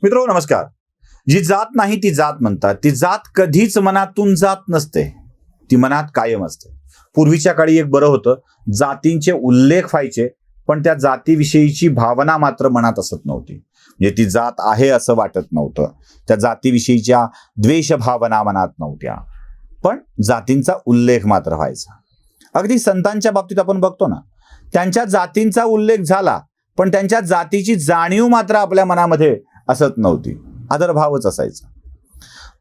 मित्रो नमस्कार. जी जात नाही ती जात म्हणतात. ती जात कधीच मनातून जात नसते, ती मनात कायम असते. पूर्वीच्या काळी एक बरं होतं, जातींचे उल्लेख व्हायचे पण त्या जातीविषयीची भावना मात्र मनात असत नव्हती. म्हणजे ती जात आहे असं वाटत नव्हतं, त्या जातीविषयीच्या द्वेष भावना मनात नव्हत्या, पण जातींचा उल्लेख मात्र व्हायचा. अगदी संतांच्या बाबतीत आपण बघतो ना, त्यांच्या जातींचा उल्लेख झाला पण त्यांच्या जातीची जाणीव मात्र आपल्या मनामध्ये असत नव्हती, आदरभावच असायचा.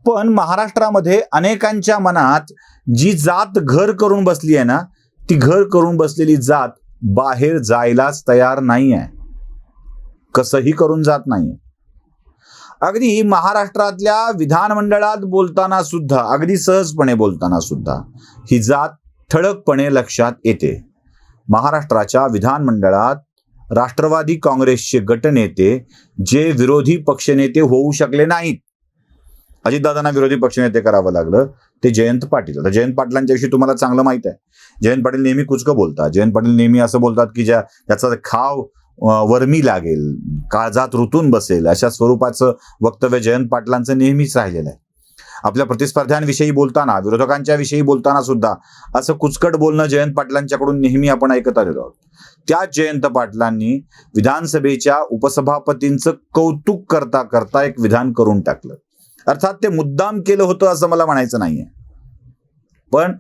पण महाराष्ट्रामध्ये अनेकांच्या मनात जी जात घर करून बसली आहे ना, ती घर करून बसलेली जात बाहेर जायलाच तयार नाही आहे, कसंही करून जात नाही. अगदी महाराष्ट्रातल्या विधानमंडळात बोलताना सुद्धा, अगदी सहजपणे बोलताना सुद्धा ही जात ठळकपणे लक्षात येते. महाराष्ट्राच्या विधानमंडळात राष्ट्रवादी काँग्रेसचे गटनेते जे विरोधी पक्षनेते होऊ शकले नाहीत, अजितदादांना विरोधी पक्षनेते करावं लागलं, ते जयंत पाटील. आता जयंत पाटलांच्या विषयी तुम्हाला चांगलं माहित आहे. जयंत पाटील नेहमी कुचकं बोलतात. जयंत पाटील नेहमी असं बोलतात की त्याचा खाव वर्मी लागेल, काळजात रुतून बसेल, अशा स्वरूपाचं वक्तव्य जयंत पाटलांचं नेहमीच राहिलेलं आहे. आपल्या प्रतिस्पर्ध्यांविषयी बोलताना, विरोधकांच्या विषयी बोलताना सुद्धा असं कुचकट बोलणं जयंत पाटलांच्याकडून नेहमी आपण ऐकत आलेलो आहोत. त्या जयंत पाटलांनी विधानसभेच्या उपसभापतींचं कौतुक करता करता एक विधान करून टाकलं. अर्थात ते मुद्दाम केलं होतं असं मला म्हणायचं नाहीये, पण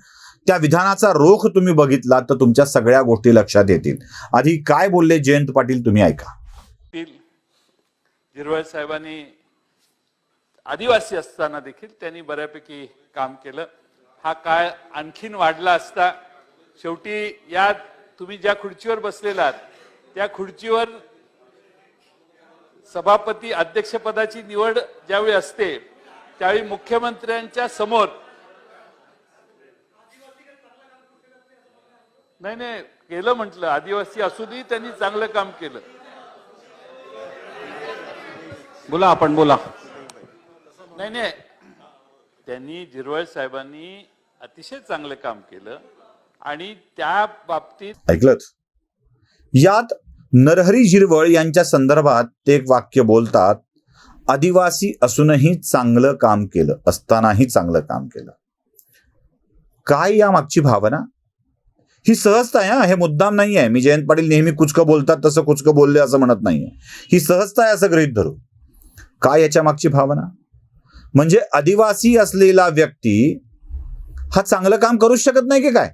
त्या विधानाचा रोख तुम्ही बघितला तर तुमच्या सगळ्या गोष्टी लक्षात येतील. आधी काय बोलले जयंत पाटील तुम्ही ऐका. झिरवळ साहेबांनी आदिवासी असताना देखील त्यांनी बऱ्यापैकी काम केलं. हा काळ आणखीन वाढला असता. शेवटी या तुम्ही ज्या खुर्चीवर बसलेला आहात त्या खुर्चीवर सभापती अध्यक्षपदाची निवड ज्यावेळी असते त्यावेळी मुख्यमंत्र्यांच्या समोर नाही केलं म्हटलं, आदिवासी असूनही त्यांनी चांगलं काम केलं. बोला, आपण बोला. नाही त्यांनी झिरवळ साहेबांनी अतिशय चांगलं काम केलं आणि त्या बाबतीत ऐकलत. यात नरहरी झिरवळ यांच्या संदर्भात ते एक वाक्य बोलतात, आदिवासी असूनही चांगलं काम केलं, असतानाही चांगलं काम केलं. काय या मागची भावना? ही सहजता आहे, हे मुद्दाम नाही आहे. मी जयंत पाटील नेहमी कुचकं बोलतात तसं कुचकं बोलले असं म्हणत नाहीये. ही सहजता आहे असं गृहीत धरू. काय याच्या मागची भावना? म्हणजे आदिवासी असलेला व्यक्ती हा चांगलं काम करूच शकत नाही की काय?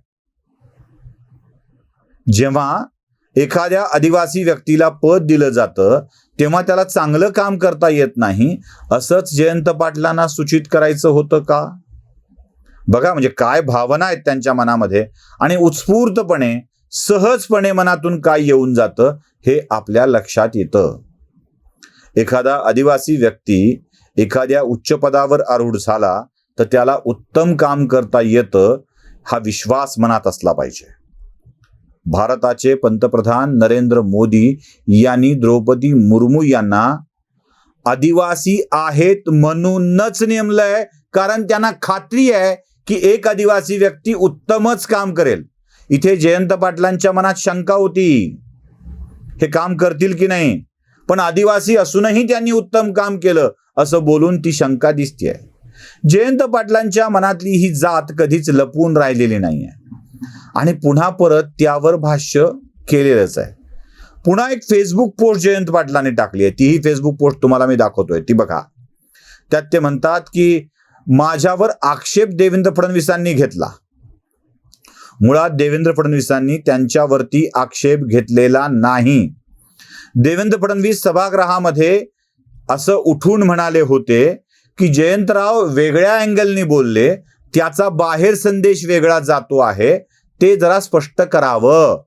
जेव्हा एखाद्या आदिवासी व्यक्तीला पद दिलं जातं तेव्हा त्याला चांगलं काम करता येत नाही, असंच जयंत पाटलांना सूचित करायचं होतं का? बघा म्हणजे काय भावना आहेत त्यांच्या मनामध्ये आणि उत्स्फूर्तपणे, सहजपणे मनातून काय येऊन जातं हे आपल्या लक्षात येतं. एखादा आदिवासी व्यक्ती एखाद्या उच्च पदावर आरूढ झाला तर त्याला उत्तम काम करता येतं, हा विश्वास मनात असला पाहिजे. भारताचे पंतप्रधान नरेंद्र मोदी यांनी द्रौपदी मुर्मू यांना आदिवासी आहेत म्हणूनच नेमलंय, कारण त्यांना खात्री आहे की एक आदिवासी व्यक्ती उत्तमच काम करेल. इथे जयंत पाटलांच्या मनात शंका होती, हे काम करतील की नाही, पण आदिवासी असूनही त्यांनी उत्तम काम केलं असं बोलून ती शंका दिसतेय. जयंत पाटलांच्या मनातली ही जात कधीच लपून राहिलेली नाहीये आणि पुन्हा परत त्यावर भाष्य केलेलंच आहे. पुन्हा एक फेसबुक पोस्ट जयंत पाटलांनी टाकली आहे. तीही फेसबुक पोस्ट तुम्हाला मी दाखवतोय, ती बघा. त्यात ते म्हणतात की माझ्यावर आक्षेप देवेंद्र फडणवीसांनी घेतला. मुळात देवेंद्र फडणवीसांनी त्यांच्यावरती आक्षेप घेतलेला नाही. देवेंद्र फडणवीस सभागृहामध्ये असं उठून म्हणाले होते की जयंतराव वेगळ्या अँगलनी बोलले, त्याचा बाहेर संदेश वेगळा जातो आहे, ते जरा स्पष्ट करावं.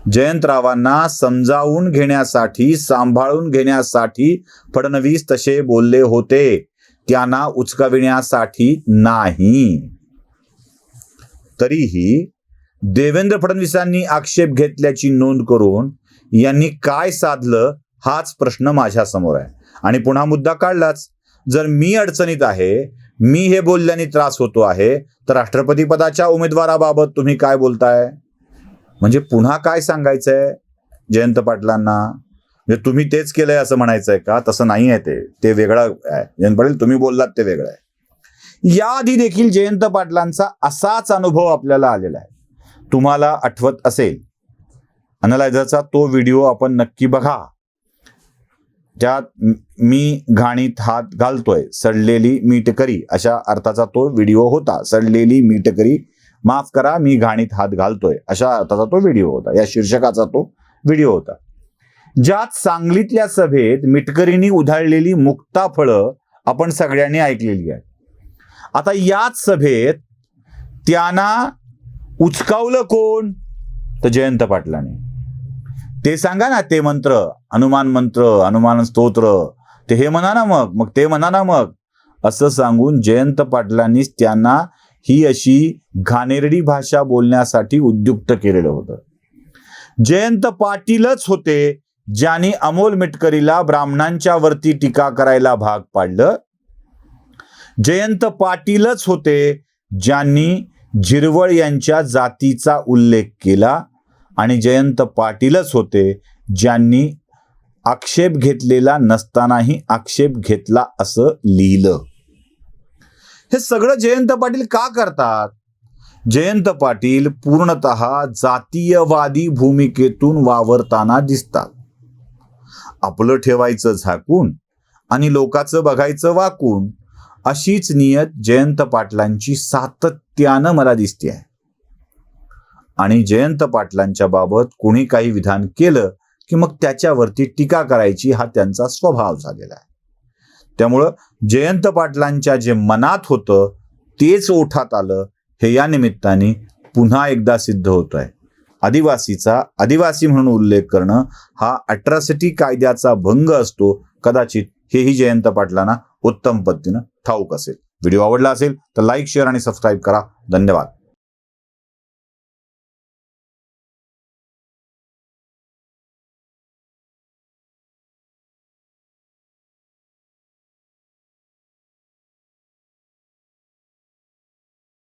जयंतरावांना समजावून घेण्यासाठी, सांभाळून घेण्यासाठी फडणवीस तसे बोलले होते, त्यांना उचकाविण्यासाठी नाही. तरीही देवेंद्र फडणवीसांनी आक्षेप घेतल्याची नोंद करून यांनी काय साधलं हाच प्रश्न माझ्या समोर आहे. आणि पुन्हा मुद्दा काढलाच, जर मी अडचणीत आहे, मी हे बोलल्याने त्रास होतो आहे, तर राष्ट्रपती पदाच्या उमेदवाराबाबत तुम्ही काय बोलताय? म्हणजे पुन्हा काय सांगायचंय जयंत पाटलांना? म्हणजे तुम्ही तेच केलंय असं म्हणायचंय का? तसं नाही आहे, ते वेगळं आहे. जयंत पाटील तुम्ही बोललात ते वेगळं आहे. याआधी देखील जयंत पाटलांचा असाच अनुभव आपल्याला आलेला आहे. तुम्हाला आठवत असेल, अनलायझरचा तो व्हिडिओ आपण नक्की बघा. त्यात मी घाणीत हात घालतोय, सडलेली मीठकरी अशा अर्थाचा तो व्हिडिओ होता. सडलेली मीठकरी, माफ करा, मी घाणीत हात घालतोय अशा अर्थाचा तो व्हिडिओ होता. या शीर्षकाचा तो व्हिडिओ होता, ज्यात सांगलीतल्या सभेत मिटकरींनी उधळलेली मुक्ता फळं आपण सगळ्यांनी ऐकलेली आहे. आता याच सभेत त्यांना उचकावलं कोण? तर जयंत पाटलांनी. ते सांगा ना, ते मंत्र, हनुमान स्तोत्र, ते हे म्हणा ना, मग ते म्हणा ना, मग असं सांगून जयंत पाटलांनीच त्यांना ही अशी घाणेरडी भाषा बोलण्यासाठी उद्युक्त केलेलं होतं. जयंत पाटीलच होते ज्यांनी अमोल मिटकरीला ब्राह्मणांच्या वरती टीका करायला भाग पाडलं. जयंत पाटीलच होते ज्यांनी झिरवळ यांच्या जातीचा उल्लेख केला. आणि जयंत पाटीलच होते ज्यांनी आक्षेप घेतलेला नसतानाही आक्षेप घेतला असं लिहिलं. हे सगळं जयंत पाटील का करतात? जयंत पाटील पूर्णतः जातीयवादी भूमिकेतून वावरताना दिसतात. आपलं ठेवायचं झाकून आणि लोकांचं बघायचं वाकून, अशीच नियत जयंत पाटलांची सातत्यानं मला दिसते आहे. आणि जयंत पाटलांच्या बाबत कोणी काही विधान केलं की मग त्याच्यावरती टीका करायची, हा त्यांचा स्वभाव झालेला आहे. त्यामुळं जयंत पाटलांच्या जे मनात होतं तेच ओठात आलं, हे या निमित्ताने पुन्हा एकदा सिद्ध होत आहे. आदिवासी म्हणून उल्लेख करणं हा अट्रॉसिटी कायद्याचा भंग असतो. कदाचित हेही जयंत पाटलांना उत्तम पद्धतीनं ठाऊक असेल. व्हिडिओ आवडला असेल तर लाईक, शेअर आणि सबस्क्राईब करा. धन्यवाद.